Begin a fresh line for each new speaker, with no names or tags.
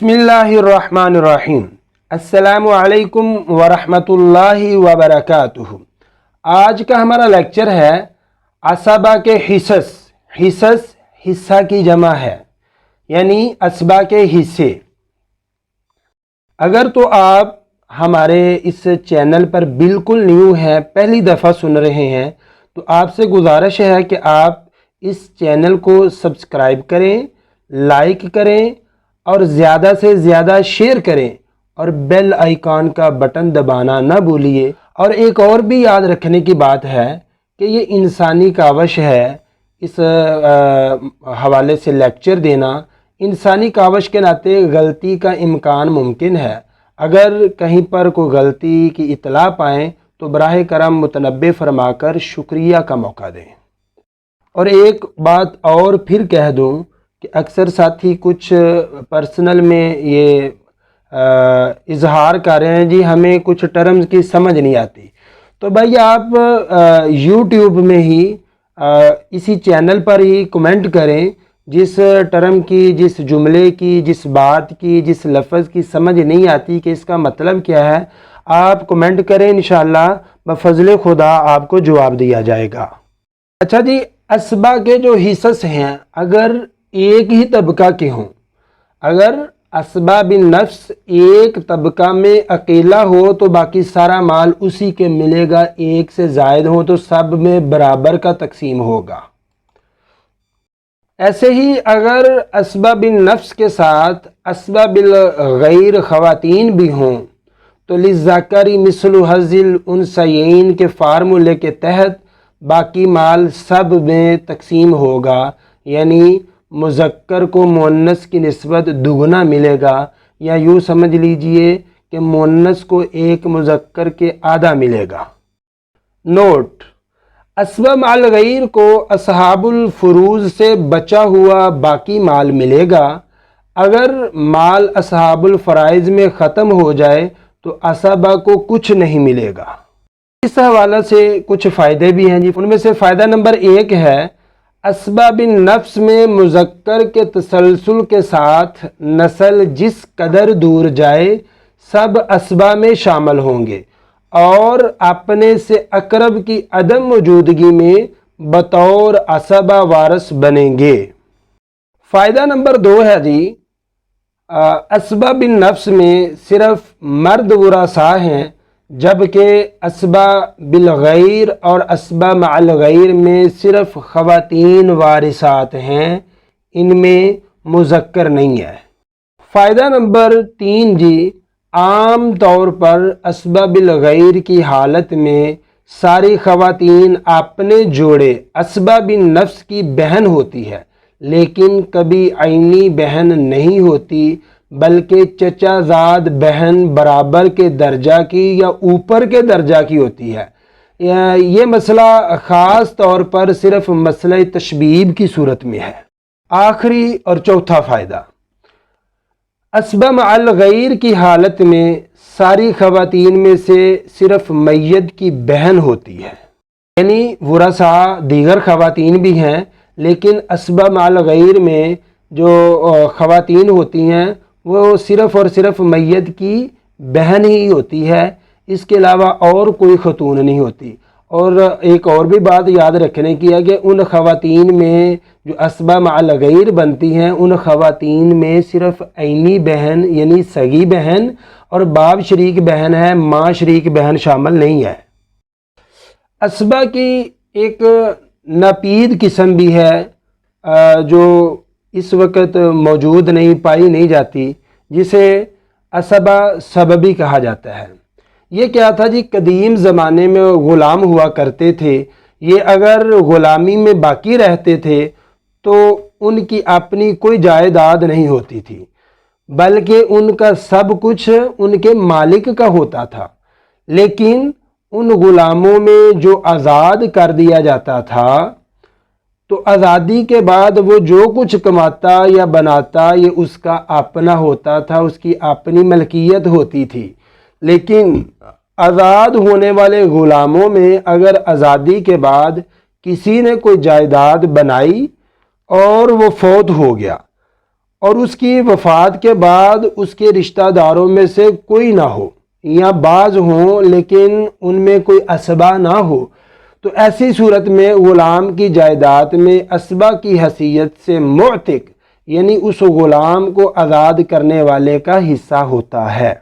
बिस्मिल्लाहिर्रहमानिर्रहीम। अस्सलामु अलैकुम वरहमतुल्लाहि वबरकातुहू। आज का हमारा लेक्चर है असबा के हिस्स। हिस्स हिस्सा की जमा है, यानी असबा के हिस्से। अगर तो आप हमारे इस चैनल पर बिल्कुल न्यू हैं, पहली दफ़ा सुन रहे हैं, तो आपसे गुजारिश है कि आप इस चैनल को सब्सक्राइब करें, लाइक करें और ज़्यादा से ज़्यादा शेयर करें और बेल आइकॉन का बटन दबाना ना भूलिए। और एक और भी याद रखने की बात है कि ये इंसानी कावश है इस हवाले से लेक्चर देना। इंसानी कावश के नाते गलती का इम्कान मुमकिन है। अगर कहीं पर कोई गलती की इत्तला पाएँ तो बराह करम मुतनब्बे फरमाकर शुक्रिया का मौका दें। और एक बात और फिर कह दूं कि अक्सर साथी कुछ पर्सनल में ये इजहार कर रहे हैं, जी हमें कुछ टर्म्स की समझ नहीं आती। तो भाई आप यूट्यूब में ही इसी चैनल पर ही कमेंट करें, जिस टर्म की, जिस जुमले की, जिस बात की, जिस लफ्ज़ की समझ नहीं आती कि इसका मतलब क्या है, आप कमेंट करें, इंशाअल्लाह बफज़ल खुदा आपको जवाब दिया जाएगा। अच्छा जी, असबा के जो हिस्स हैं अगर एक ही तबका के हों, अगर असबा बिन नफ्स एक तबका में अकेला हो तो बाकी सारा माल उसी के मिलेगा, एक से ज़ायद हो तो सब में बराबर का तकसीम होगा। ऐसे ही अगर असबा बिन नफ्स के साथ असबा बिल गैर ख़वातीन भी हों तो लिज़्ज़करी मिस्लु हज़्ज़िल उन्सयैन के फार्मूले के तहत बाकी माल सब में तकसीम होगा, यानी मुज़क्कर को मुअन्नस की निस्बत दुगना मिलेगा, या यूँ समझ लीजिए कि मुअन्नस को एक मुज़क्कर के आधा मिलेगा। नोट: असबा माल गैर को असहाबुल फुरूज़ से बचा हुआ बाकी माल मिलेगा। अगर माल असहाबुल फ़राइज़ में ख़त्म हो जाए तो असबा को कुछ नहीं मिलेगा। इस हवाले से कुछ फ़ायदे भी हैं जी। उनमें से फ़ायदा नंबर 1 है, असबा बिन नफ्स में मुज़क्कर के तसलसल के साथ नस्ल जिस कदर दूर जाए सब असबा में शामिल होंगे और अपने से अकरब की अदम मौजूदगी में बतौर असबा वारस बनेंगे। फ़ायदा नंबर 2 है जी, असबा बिन नफ्स में सिर्फ मर्द वरासा हैं, जबकि असबा बिल गैर और असबा मअल गैर में सिर्फ ख़वातीन वारिसात हैं, इनमें मुज़क्कर नहीं है। फ़ायदा नंबर 3 जी, आम तौर पर असबा बिल गैर की हालत में सारी ख़वातीन अपने जोड़े असबा बिन नफ्स की बहन होती है, लेकिन कभी आइनी बहन नहीं होती, बल्कि चचाजाद बहन बराबर के दर्जा की या ऊपर के दर्जा की होती है। ये मसला ख़ास तौर पर सिर्फ मसला तशबीब की सूरत में है। आखिरी और चौथा फ़ायदा, असबा मअल गैर की हालत में सारी ख़वातीन में से सिर्फ मैयत की बहन होती है, यानी वरसा दीगर ख़वातीन भी हैं, लेकिन असबा मअल गैर में जो ख़वातीन होती हैं वो सिर्फ़ और सिर्फ मैयत की बहन ही होती है, इसके अलावा और कोई खतून नहीं होती। और एक और भी बात याद रखने की है कि उन ख़वातीन में जो असबा मअल गैर बनती हैं, उन ख़वातीन में सिर्फ ऐनी बहन यानी सगी बहन और बाप शरीक बहन है, माँ शरीक बहन शामिल नहीं है। असबा की एक नापीद किस्म भी है जो इस वक्त मौजूद नहीं, पाई नहीं जाती, जिसे असबा सबबी कहा जाता है। ये क्या था जी, कदीम ज़माने में ग़ुलाम हुआ करते थे। ये अगर ग़ुलामी में बाकी रहते थे तो उनकी अपनी कोई जायदाद नहीं होती थी, बल्कि उनका सब कुछ उनके मालिक का होता था। लेकिन उन ग़ुलामों में जो आज़ाद कर दिया जाता था तो आज़ादी के बाद वो जो कुछ कमाता या बनाता ये उसका अपना होता था, उसकी अपनी मलकियत होती थी। लेकिन आज़ाद होने वाले ग़ुलामों में अगर आज़ादी के बाद किसी ने कोई जायदाद बनाई और वो फौत हो गया اور اس کی وفات کے بعد اس کے رشتہ داروں میں سے کوئی نہ ہو یا بعض ہوں لیکن ان میں کوئی اسبہ نہ ہو، تو ایسی صورت میں غلام کی جائیداد میں اسبہ کی حیثیت سے معتق یعنی اس غلام کو آزاد کرنے والے کا حصہ ہوتا ہے۔